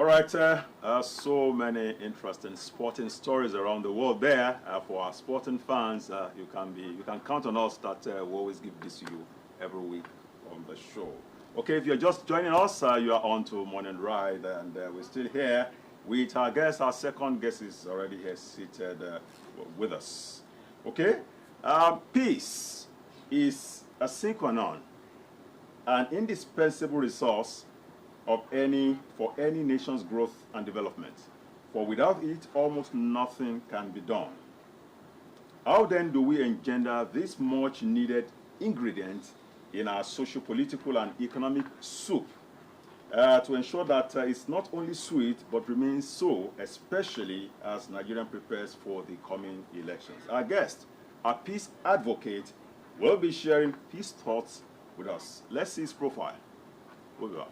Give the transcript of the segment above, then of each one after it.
right, so many interesting sporting stories around the world there. For our sporting fans, you can count on us that we always give this to you every week on the show. Okay, if you're just joining us, you are on to Morning Ride, and we're still here with our guest. Our second guest is already here seated with us. Okay, peace is a sine qua non, an indispensable resource for any nation's growth and development. For without it, almost nothing can be done. How then do we engender this much needed ingredient in our socio-political and economic soup to ensure that it's not only sweet but remains so, especially as Nigeria prepares for the coming elections? Our guest, our peace advocate, will be sharing his thoughts with us. Let's see his profile. We'll be back.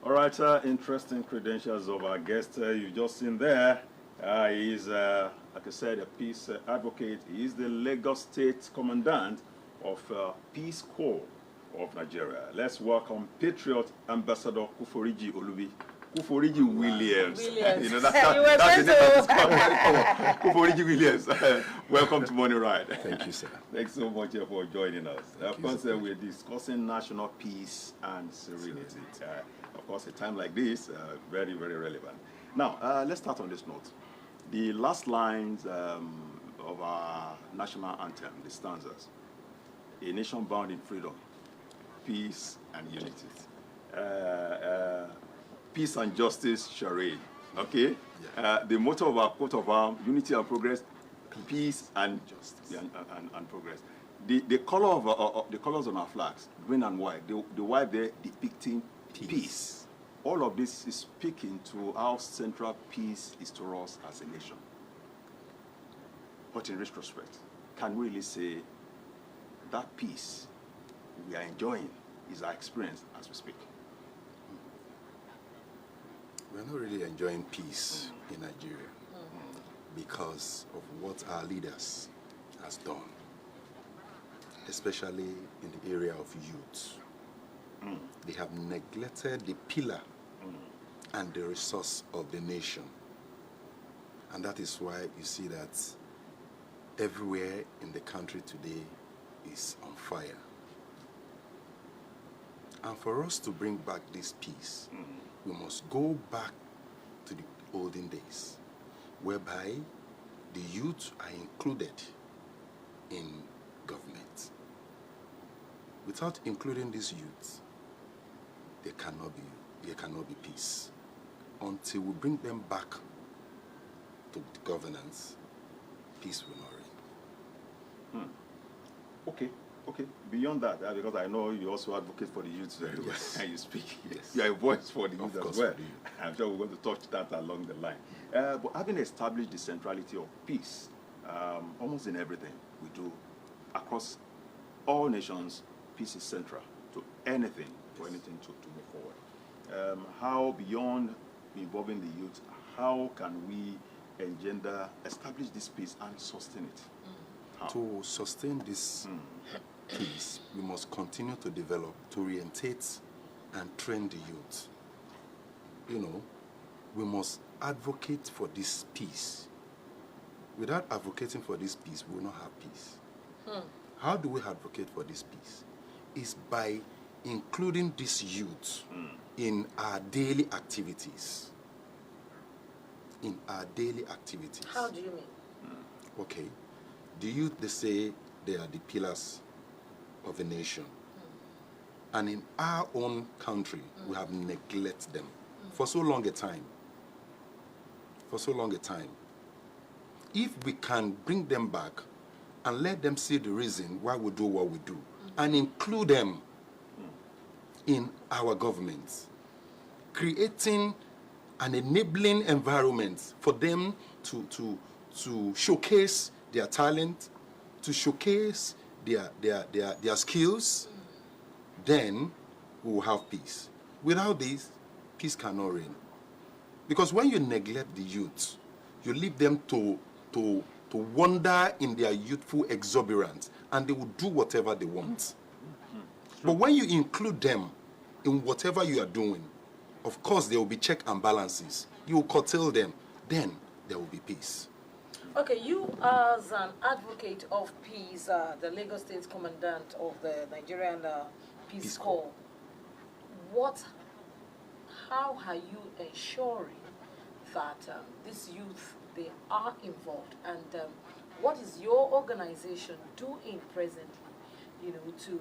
All right, interesting credentials of our guest you've just seen there. He is, like I said, a peace advocate. He is the Lagos State Commandant of Peace Corp of Nigeria. Let's welcome Patriot Ambassador Kuforiji Olubi. Kuforiji Williams. You know, that's the name of this Kuforiji Williams. Welcome to Morning Ride. Thank you, sir. Thanks so much for joining us. Of course, we're discussing national peace and serenity. Of course, a time like this, very, very relevant. Now, let's start on this note. The last lines of our national anthem, the stanzas: a nation bound in freedom, peace and unity. Peace and justice shall reign. Okay? Yeah. The motto of our coat of arms: unity and progress, peace and justice, and progress. The color of the colors on our flags, green and white. The white there depicting peace. All of this is speaking to how central peace is to us as a nation. But in retrospect, can we really say that peace we are enjoying is our experience as we speak? We're not really enjoying peace in Nigeria because of what our leaders has done, especially in the area of youth. They have neglected the pillar and the resource of the nation. And that is why you see that everywhere in the country today is on fire. And for us to bring back this peace, we must go back to the olden days, whereby the youth are included in government. Without including these youth, there cannot be peace. Until we bring them back to the governance, peace will not reign. Okay. Beyond that, because I know you also advocate for the youth yes. and you speak. Yes. You are a voice for the youth of as course well. I'm sure we're going to touch that along the line. But having established the centrality of peace, almost in everything we do across all nations, peace is central to anything, to anything to move forward. How, beyond involving the youth, how can we establish this peace and sustain it? How? To sustain this peace, we must continue to develop, to orientate and train the youth you know, we must advocate for this peace. Without advocating for this peace, we will not have peace. How do we advocate for this peace? It's by including this youth in our daily activities. In our daily activities. How do you mean? Okay. The youth, they say they are the pillars of a nation. And in our own country, we have neglected them for so long a time. For so long a time. If we can bring them back and let them see the reason why we do what we do, and include them in our government, creating an enabling environment for them to showcase their talent, to showcase their skills, then we will have peace. Without this, peace cannot reign. Because when you neglect the youth, you leave them to wander in their youthful exuberance, and they will do whatever they want. But when you include them in whatever you are doing, of course there will be check and balances. You will curtail them, then there will be peace. Okay, you as an advocate of peace, the Lagos State Commandant of the Nigerian Peace Corps, how are you ensuring that these youth, they are involved, and what is your organization doing presently, to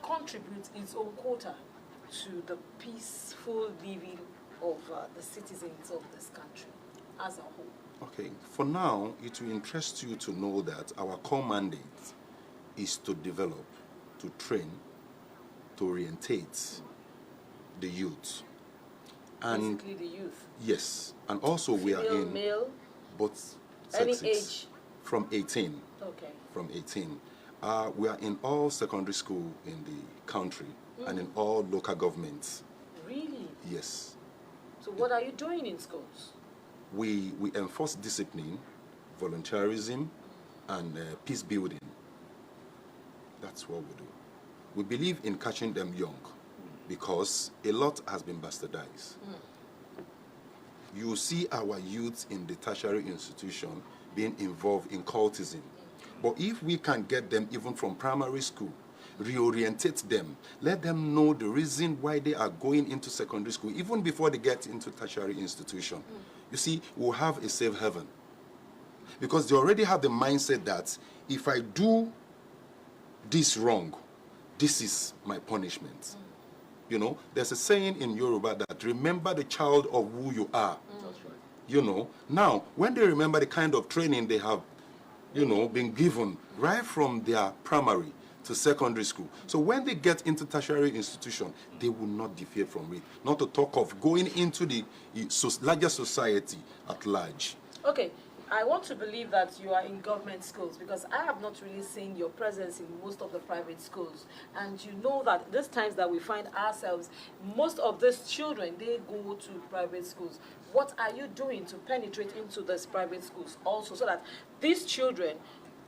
contribute its own quota to the peaceful living of the citizens of this country as a whole? Okay, for now, it will interest you to know that our core mandate is to develop, to train, to orientate the youth. And basically the youth? Yes, and also we are in male, both any sexes. age? From 18. Okay. From 18. We are in all secondary school in the country and in all local governments. Really? Yes. So what are you doing in schools? We enforce discipline, volunteerism, and peace building. That's what we do. We believe in catching them young because a lot has been bastardized. You see our youth in the tertiary institution being involved in cultism. But if we can get them even from primary school, reorientate them, let them know the reason why they are going into secondary school, even before they get into tertiary institution, you see, we'll have a safe haven. Because they already have the mindset that if I do this wrong, this is my punishment. There's a saying in Yoruba that remember the child of who you are. That's right. Now, when they remember the kind of training they have, been given right from their primary to secondary school. So when they get into tertiary institution, they will not deviate from it. Not to talk of going into the larger society at large. Okay, I want to believe that you are in government schools because I have not really seen your presence in most of the private schools. And you know that these times that we find ourselves, most of these children, they go to private schools. What are you doing to penetrate into these private schools also so that these children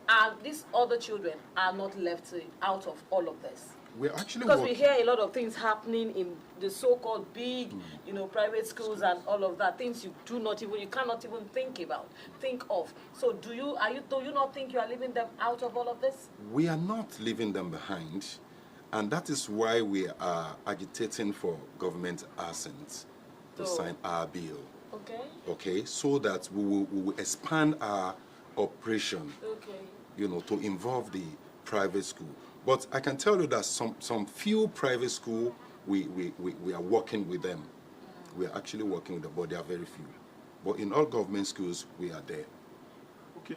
and these other children are not left out of all of this? We're actually because we hear a lot of things happening in the so-called big, private schools and all of that. Things you cannot even think of. So do you not think you are leaving them out of all of this? We are not leaving them behind, and that is why we are agitating for government assent to sign our bill. Okay. Okay, so that we will expand our operation. Okay. To involve the private school. But I can tell you that some few private school we are working with them. We are actually working with them, but there are very few. But in all government schools, we are there. Okay.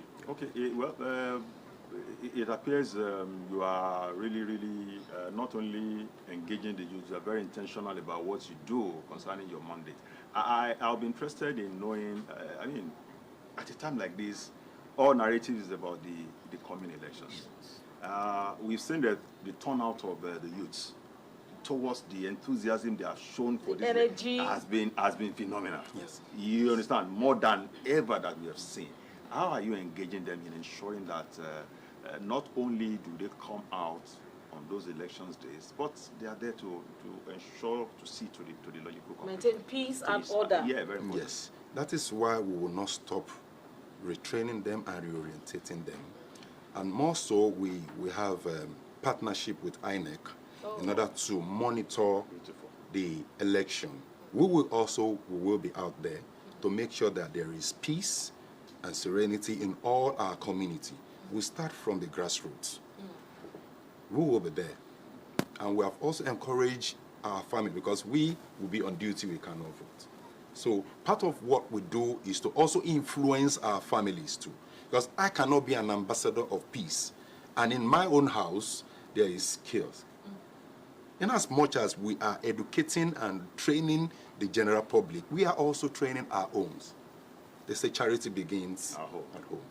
It appears you are really not only engaging the youth, you are very intentional about what you do concerning your mandate. I'll be interested in knowing, at a time like this, all narratives is about the coming elections. We've seen that the turnout of the youths towards the enthusiasm they have shown for this energy has been phenomenal. Yes. You understand, more than ever that we have seen. How are you engaging them in ensuring that not only do they come out on those elections days, but they are there to ensure, to see to the logical conclusion. Maintain peace and order. Yeah, very important. Yes, that is why we will not stop retraining them and reorientating them. And more so, we have partnership with INEC in order to monitor Beautiful. the election. We will be out there to make sure that there is peace and serenity in all our community. We start from the grassroots. We will be there. And we have also encouraged our family, because we will be on duty, we cannot vote. So part of what we do is to also influence our families too. Because I cannot be an ambassador of peace, and in my own house, there is chaos. In as much as we are educating and training the general public, we are also training our own. They say charity begins at home.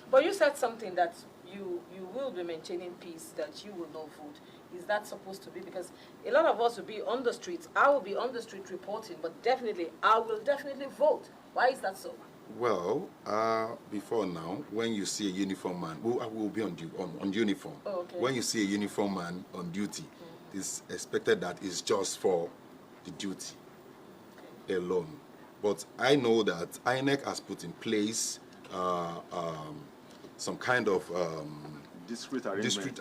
But you said something that you will be maintaining peace, that you will not vote. Is that supposed to be? Because a lot of us will be on the streets. I will be on the street reporting, but definitely, I will definitely vote. Why is that so? Well, before now, when you see a uniform man, I will be on uniform. Oh, okay. When you see a uniform man on duty, it's expected that it's just for the duty alone. But I know that INEC has put in place some kind of Discrete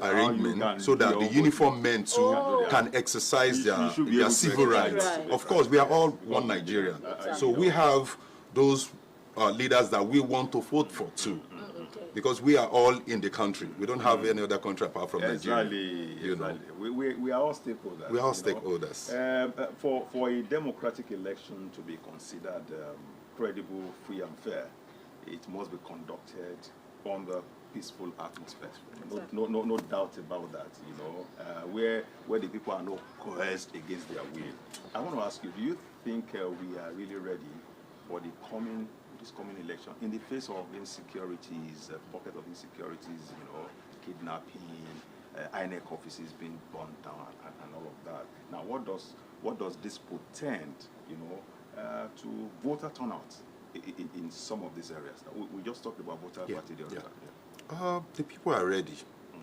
arrangement so that the uniform men too can exercise their civil rights. Of course, we are all one Nigerian. So we have those leaders that we want to vote for too. Because we are all in the country. We don't have any other country apart from Nigeria. We are all stakeholders. We are all stakeholders. For a democratic election to be considered credible, free and fair, it must be conducted under peaceful atmosphere. No doubt about that. Where the people are not coerced against their will. I want to ask you, do you think we are really ready for this coming election in the face of insecurities, pocket of insecurities, kidnapping, INEC offices being burned down, and all of that? Now, what does this portend, to voter turnout in some of these areas? We just talked about voter party the other time. The people are ready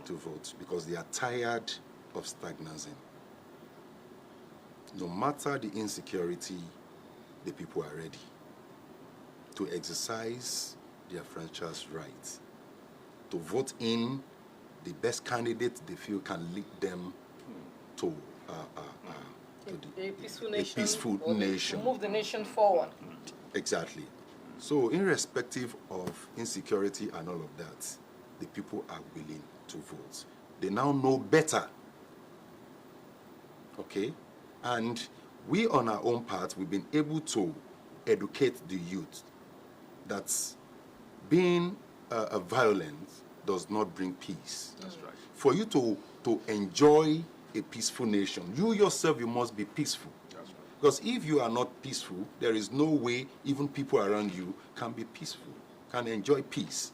to vote because they are tired of stagnancy. No matter the insecurity, the people are ready to exercise their franchise rights, to vote in the best candidate they feel can lead them to a peaceful nation. To move the nation forward. Exactly. So irrespective of insecurity and all of that, the people are willing to vote. They now know better. Okay? And we on our own part, we've been able to educate the youth that being violent does not bring peace. That's right. For you to enjoy a peaceful nation, you yourself, you must be peaceful. That's right. Because if you are not peaceful, there is no way even people around you can be peaceful, can enjoy peace.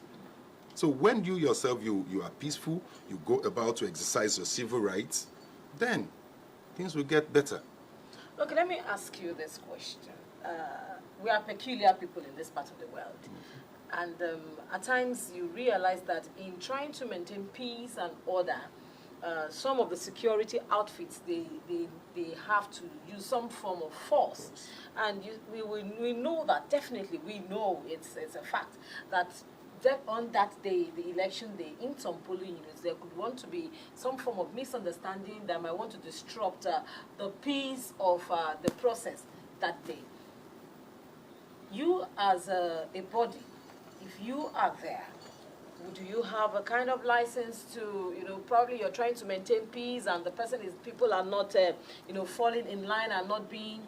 So when you yourself, you are peaceful, you go about to exercise your civil rights, then things will get better. Okay, let me ask you this question. We are peculiar people in this part of the world. And at times you realize that in trying to maintain peace and order, some of the security outfits, they have to use some form of force. And we know that, definitely we know it's a fact, that on that day, the election day, in some polling units, there could want to be some form of misunderstanding that might want to disrupt the peace of the process that day. You as a body, if you are there, do you have a kind of license to, probably you're trying to maintain peace and people are not, falling in line and not being,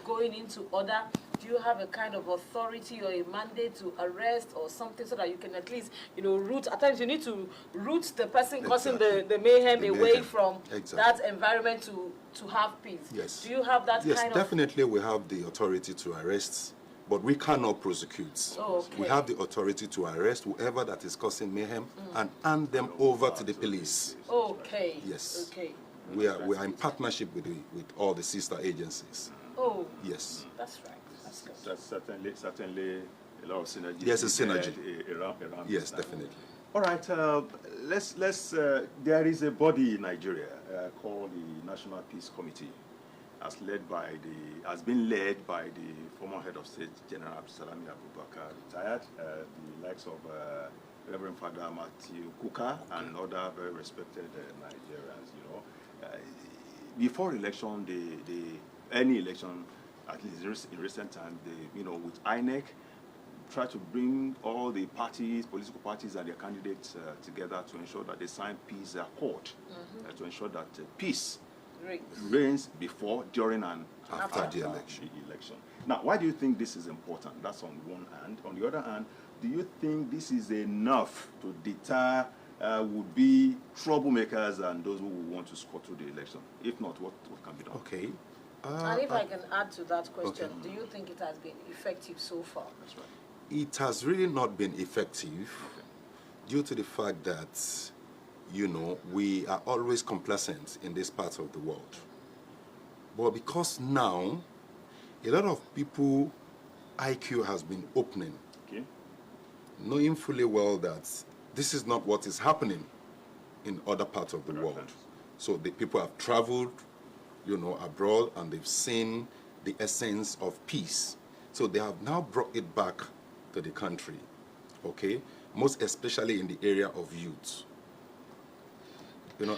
going into order? Do you have a kind of authority or a mandate to arrest or something so that you can at least, root? At times you need to root the person causing the mayhem away from that environment to have peace. Yes. Do you have that kind of? Yes, definitely we have the authority to arrest, but we cannot prosecute. Oh, okay. We have the authority to arrest whoever that is causing mayhem and hand them over to the police. Okay. Yes. Okay. We are in partnership with all the sister agencies. Oh. Yes. That's right. That's certainly a lot of synergy. Yes, a synergy. Around yes, this definitely. All right, there is a body in Nigeria called the National Peace Committee, has been led by the former head of state, General Abdulsalami Abubakar, retired, the likes of Reverend Father Matthew Kuka and other very respected Nigerians, before election, any election, at least in recent times, with INEC, try to bring all the parties, political parties and their candidates together to ensure that they sign peace accord, to ensure that peace reigns before, during, and after the election. Now, why do you think this is important? That's on one hand. On the other hand, do you think this is enough to deter would-be troublemakers and those who want to score through the election? If not, what can be done? Okay. And if I can add to that question, okay. do you think it has been effective so far? That's right. It has really not been effective due to the fact that, we are always complacent in this part of the world. But because now, a lot of people, IQ has been opening, knowing fully well that this is not what is happening in other parts of the world. So the people have traveled, abroad, and they've seen the essence of peace. So they have now brought it back to the country, most especially in the area of youth.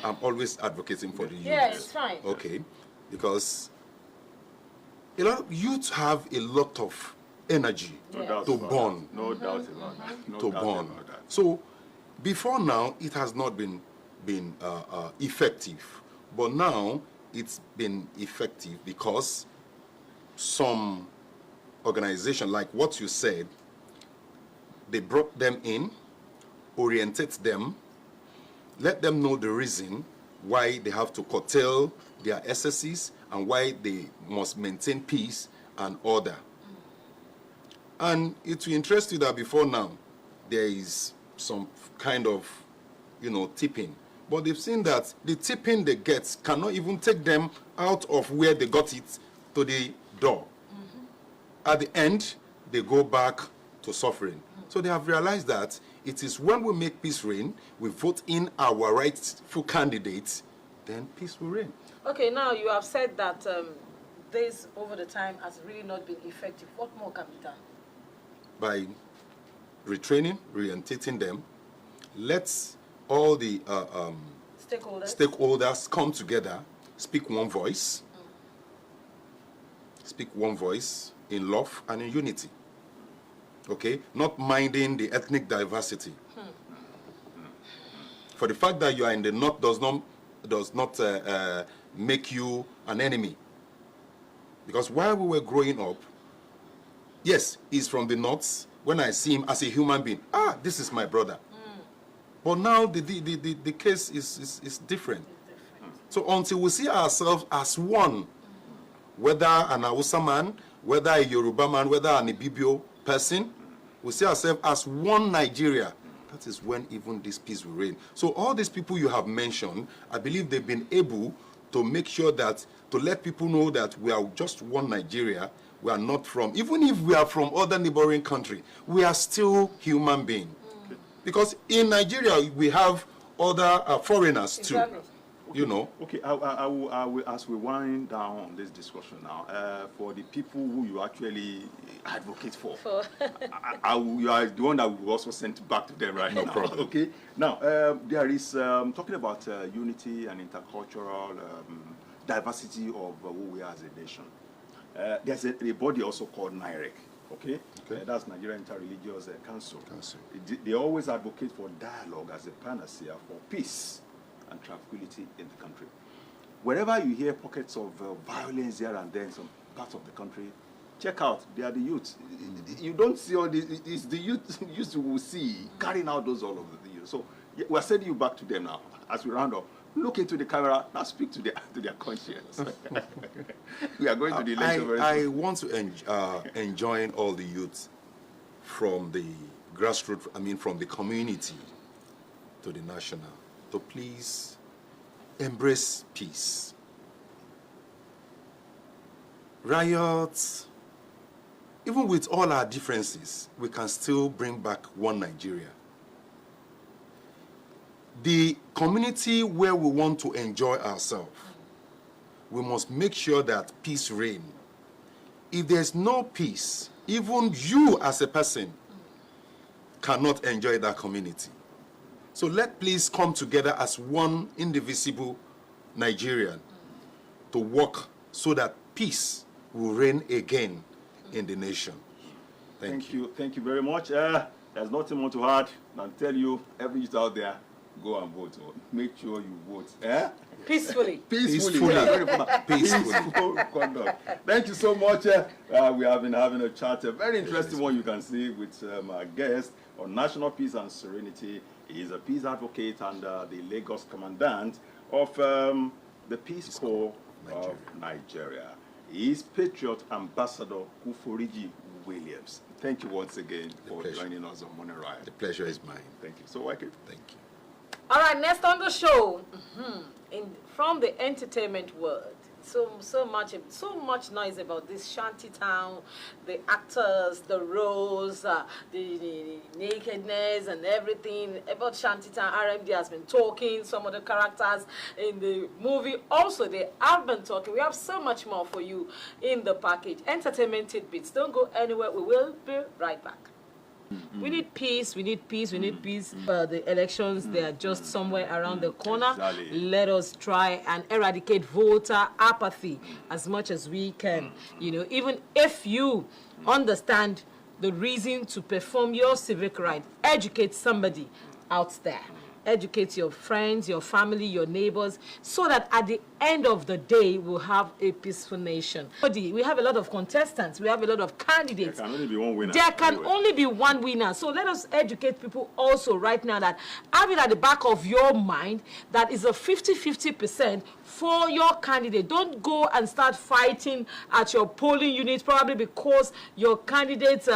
I'm always advocating for the youth. Yeah, it's fine. Okay, because a lot of youth have a lot of energy to burn. No doubt about that. No to doubt burn. about that. So before now, it has not been effective, but now it's been effective because some organization, like what you said, they brought them in, orientate them, let them know the reason why they have to curtail their excesses and why they must maintain peace and order. And it will interest you that before now, there is some kind of, tipping. But they've seen that the tipping they get cannot even take them out of where they got it to the door. At the end, they go back to suffering. So they have realized that it is when we make peace reign, we vote in our rightful candidates, then peace will reign. Okay, now you have said that this over the time has really not been effective. What more can be done? By retraining, reorientating them, let all the stakeholders come together, speak one voice, in love and in unity. Not minding the ethnic diversity. For the fact that you are in the north does not make you an enemy. Because while we were growing up, yes, he's from the north. When I see him as a human being, this is my brother. But now the case is different. So until we see ourselves as one, whether an Hausa man, whether a Yoruba man, whether an Ibibio person, we see ourselves as one Nigeria. That is when even this peace will reign. So all these people you have mentioned, I believe they've been able to make sure that, to let people know that we are just one Nigeria. We are not from, even if we are from other neighboring country, we are still human beings. Because in Nigeria, we have other foreigners too. Okay, I will, as we wind down on this discussion now, for the people who you actually advocate for, you are the one that we also sent back to them right now. No problem. Okay. Now, there is, talking about unity and intercultural diversity of who we are as a nation. There's a body also called NIREC. Okay. That's Nigerian Interreligious Council. They always advocate for dialogue as a panacea for peace and tranquility in the country. Wherever you hear pockets of violence here and there in some parts of the country, check out, they are the youth. You don't see all this, it's the youth you will see carrying out those all of the youth. So we're sending you back to them now as we round up. Look into the camera, now speak to their conscience. We are going to the election very soon. I want to enjoin all the youth from the grassroots, from the community to the national, to please embrace peace. Riots, even with all our differences, we can still bring back one Nigeria. the community where we want to enjoy ourselves, we must make sure that peace reign. If there's no peace, even you as a person cannot enjoy that community. So let's please come together as one indivisible Nigerian to work so that peace will reign again in the nation. Thank you. Thank you very much. There's nothing more to add than tell you, every youth out there, go and vote. Make sure you vote. Peacefully. Peacefully. Yeah, very important. Peacefully. Peaceful conduct. Thank you so much. We have been having a chat, a very interesting one you can see with our guest on National Peace and Serenity. He is a peace advocate and the Lagos Commandant of the Peace Corps of Nigeria. He is Patriot Ambassador Kuforiji Williams. Thank you once again for joining us on Morning Riot. The pleasure is mine. Thank you. So, Wake. Thank you. All right, next on the show, from the entertainment world, so much noise about this shanty town, the actors, the roles, the nakedness and everything about shanty town. RMD has been talking, some of the characters in the movie also, they have been talking. We have so much more for you in the package. Entertainment tidbits. Don't go anywhere. We will be right back. We need peace, we need peace, we need peace. The elections, they are just somewhere around the corner. Exactly. Let us try and eradicate voter apathy as much as we can. You know, even if you understand the reason to perform your civic right, educate somebody out there. Educate your friends, your family, your neighbors, so that at the end of the day, we'll have a peaceful nation. We have a lot of contestants. We have a lot of candidates. There can only be one winner. There can only be one winner. So let us educate people also right now that have it at the back of your mind that is a 50-50% for your candidate. Don't go and start fighting at your polling unit probably because your candidate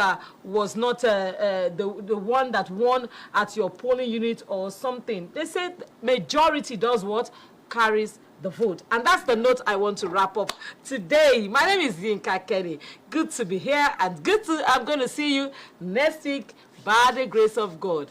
was not the one that won at your polling unit or something. They say majority does what? Carries the vote. And that's the note I want to wrap up today. My name is Yinka Kenny. Good to be here and I'm going to see you next week by the grace of God.